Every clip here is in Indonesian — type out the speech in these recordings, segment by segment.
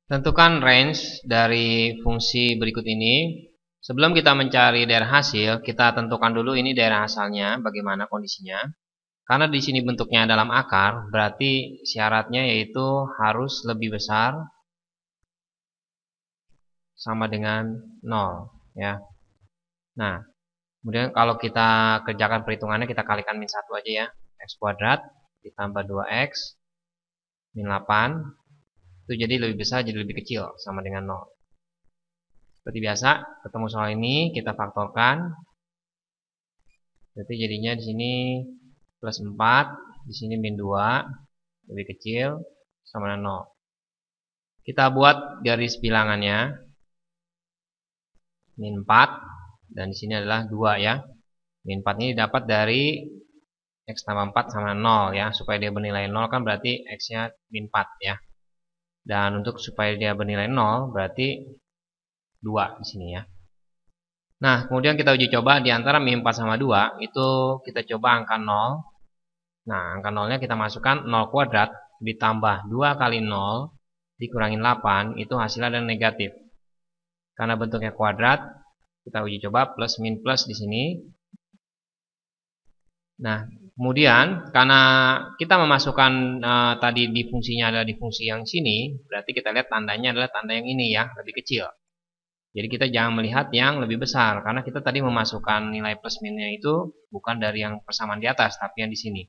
Tentukan range dari fungsi berikut ini. Sebelum kita mencari daerah hasil, kita tentukan dulu ini daerah asalnya, bagaimana kondisinya. Karena di sini bentuknya dalam akar, berarti syaratnya yaitu harus lebih besar sama dengan 0 ya. Nah, kemudian kalau kita kerjakan perhitungannya, kita kalikan min 1 aja ya. X kuadrat ditambah 2x min 8 itu jadi lebih besar, jadi lebih kecil, sama dengan 0. Seperti biasa, ketemu soal ini kita faktorkan. Berarti jadinya di sini plus 4, di sini min 2, lebih kecil, sama dengan 0. Kita buat garis bilangannya. Min 4, dan di sini adalah 2 ya. Min 4 ini dapat dari X tambah 4 sama 0 ya. Supaya dia bernilai 0 kan berarti X-nya min 4 ya. Dan untuk supaya dia bernilai 0 berarti 2 di sini ya. Nah, kemudian kita uji coba di antara min 4 sama 2 itu kita coba angka 0. Nah, angka 0-nya kita masukkan 0 kuadrat ditambah 2 kali 0 dikurangin 8 itu hasilnya adalah negatif. Karena bentuknya kuadrat, kita uji coba plus min plus di sini. Nah, kemudian karena kita memasukkan tadi di fungsinya adalah di fungsi yang sini, berarti kita lihat tandanya adalah tanda yang ini ya, lebih kecil. Jadi kita jangan melihat yang lebih besar, karena kita tadi memasukkan nilai plus minnya itu bukan dari yang persamaan di atas, tapi yang di sini.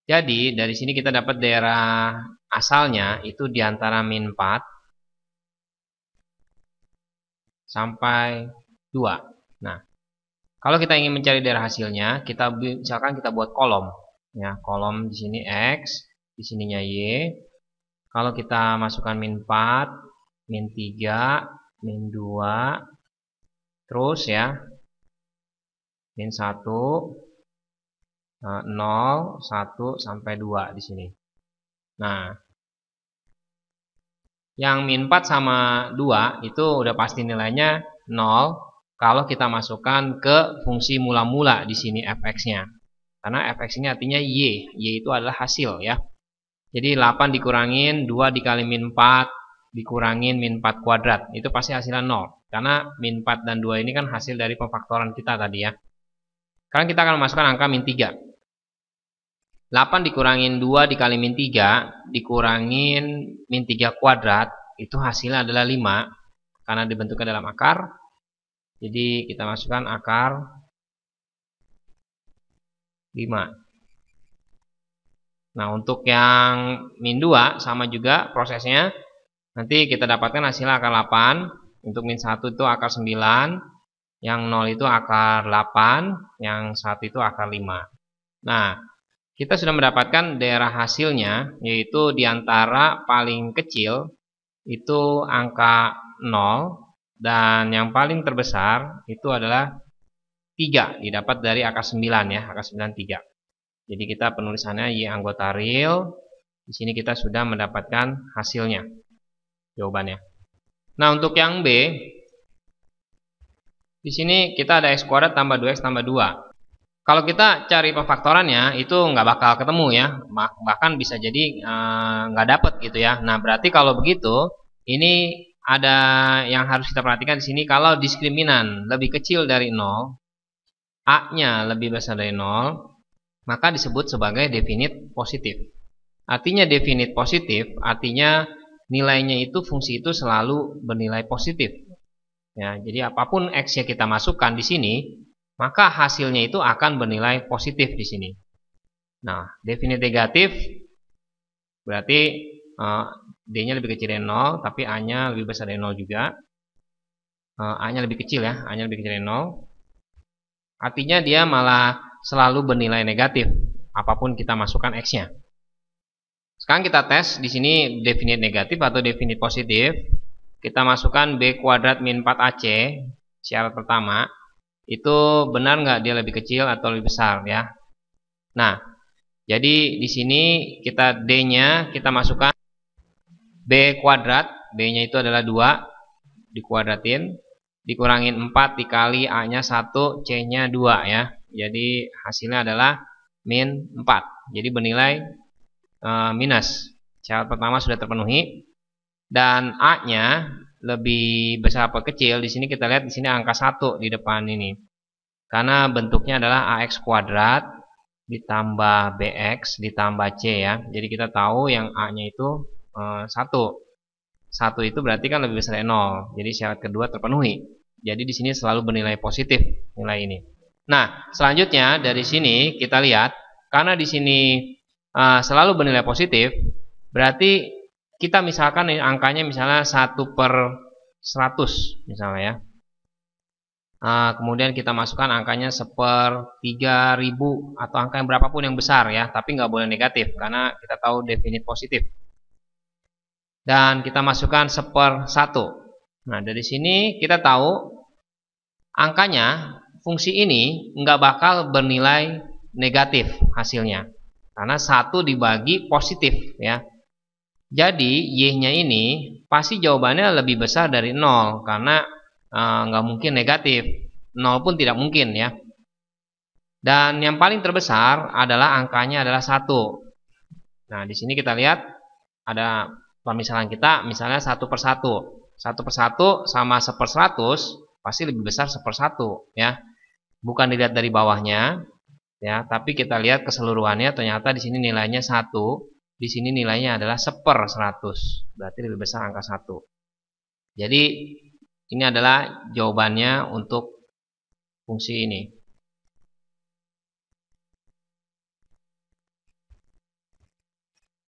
Jadi dari sini kita dapat daerah asalnya itu di antara min 4 sampai 2. Nah, kalau kita ingin mencari daerah hasilnya, kita misalkan kita buat kolom ya, kolom di sini X, di sininya Y. Kalau kita masukkan min 4, min 3, min 2, terus ya, min 1, 0, 1 sampai 2 di sini. Nah, yang min 4 sama 2 itu udah pasti nilainya 0 kalau kita masukkan ke fungsi mula-mula di sini fx-nya. Karena fx ini artinya y itu adalah hasil ya. Jadi 8 dikurangin 2 dikali min 4 dikurangin min 4 kuadrat, itu pasti hasilnya 0. Karena min 4 dan 2 ini kan hasil dari pemfaktoran kita tadi ya. Sekarang kita akan masukkan angka min 3. 8 dikurangin 2 dikali min 3 dikurangin min 3 kuadrat, itu hasilnya adalah 5 karena dibentuknya dalam akar. Jadi kita masukkan akar 5. Nah, untuk yang min 2 sama juga prosesnya. Nanti kita dapatkan hasilnya akar 8. Untuk min 1 itu akar 9, yang 0 itu akar 8, yang 1 itu akar 5. Nah, kita sudah mendapatkan daerah hasilnya, yaitu diantara paling kecil itu angka 0 dan yang paling terbesar itu adalah 3, didapat dari akar 9 ya, akar 9 3. Jadi kita penulisannya Y anggota real. Di sini kita sudah mendapatkan hasilnya, jawabannya. Nah, untuk yang B, di sini kita ada X kuadrat tambah 2X tambah 2. Kalau kita cari pemfaktorannya itu nggak bakal ketemu ya, bahkan bisa jadi nggak dapet gitu ya. Nah, berarti kalau begitu ini ada yang harus kita perhatikan di sini. Kalau diskriminan lebih kecil dari 0, A-nya lebih besar dari 0, maka disebut sebagai definite positif. Artinya definite positif artinya nilainya itu fungsi itu selalu bernilai positif. Ya, jadi apapun X yang kita masukkan di sini, maka hasilnya itu akan bernilai positif di sini. Nah, definite negatif berarti D-nya lebih kecil dari 0, tapi A-nya lebih besar dari 0 juga. A-nya lebih kecil ya, A-nya lebih kecil dari 0. Artinya dia malah selalu bernilai negatif apapun kita masukkan X-nya. Sekarang kita tes di sini definite negatif atau definite positif. Kita masukkan B kuadrat min 4AC, syarat pertama. Itu benar nggak dia lebih kecil atau lebih besar ya. Nah, jadi di sini kita D-nya kita masukkan B kuadrat, B-nya itu adalah 2 dikuadratin, dikurangin 4 dikali A-nya 1, C-nya 2 ya. Jadi hasilnya adalah min 4. Jadi bernilai minus. Syarat pertama sudah terpenuhi. dan A-nya lebih besar apa kecil. Di sini kita lihat di sini angka 1 di depan ini. Karena bentuknya adalah AX kuadrat ditambah BX ditambah C ya. Jadi kita tahu yang A-nya itu 1. 1 itu berarti kan lebih besar dari 0. Jadi syarat kedua terpenuhi. Jadi di sini selalu bernilai positif nilai ini. Nah, selanjutnya dari sini kita lihat karena di sini selalu bernilai positif, berarti kita misalkan angkanya misalnya 1/100 misalnya ya. Kemudian kita masukkan angkanya 1/3000 atau angka yang berapapun yang besar ya, tapi nggak boleh negatif karena kita tahu definit positif. Dan kita masukkan 1/1. Nah, dari sini kita tahu angkanya fungsi ini nggak bakal bernilai negatif hasilnya karena 1 dibagi positif ya. Jadi y-nya ini pasti jawabannya lebih besar dari 0 karena nggak mungkin negatif, 0 pun tidak mungkin ya. Dan yang paling terbesar adalah angkanya adalah 1. Nah, di sini kita lihat ada pemisahan kita, misalnya 1/1. 1/1 sama 1/100 pasti lebih besar 1/1 ya. Bukan dilihat dari bawahnya ya, tapi kita lihat keseluruhannya ternyata di sini nilainya 1, di sini nilainya adalah 1/100. Berarti lebih besar angka 1. Jadi ini adalah jawabannya untuk fungsi ini.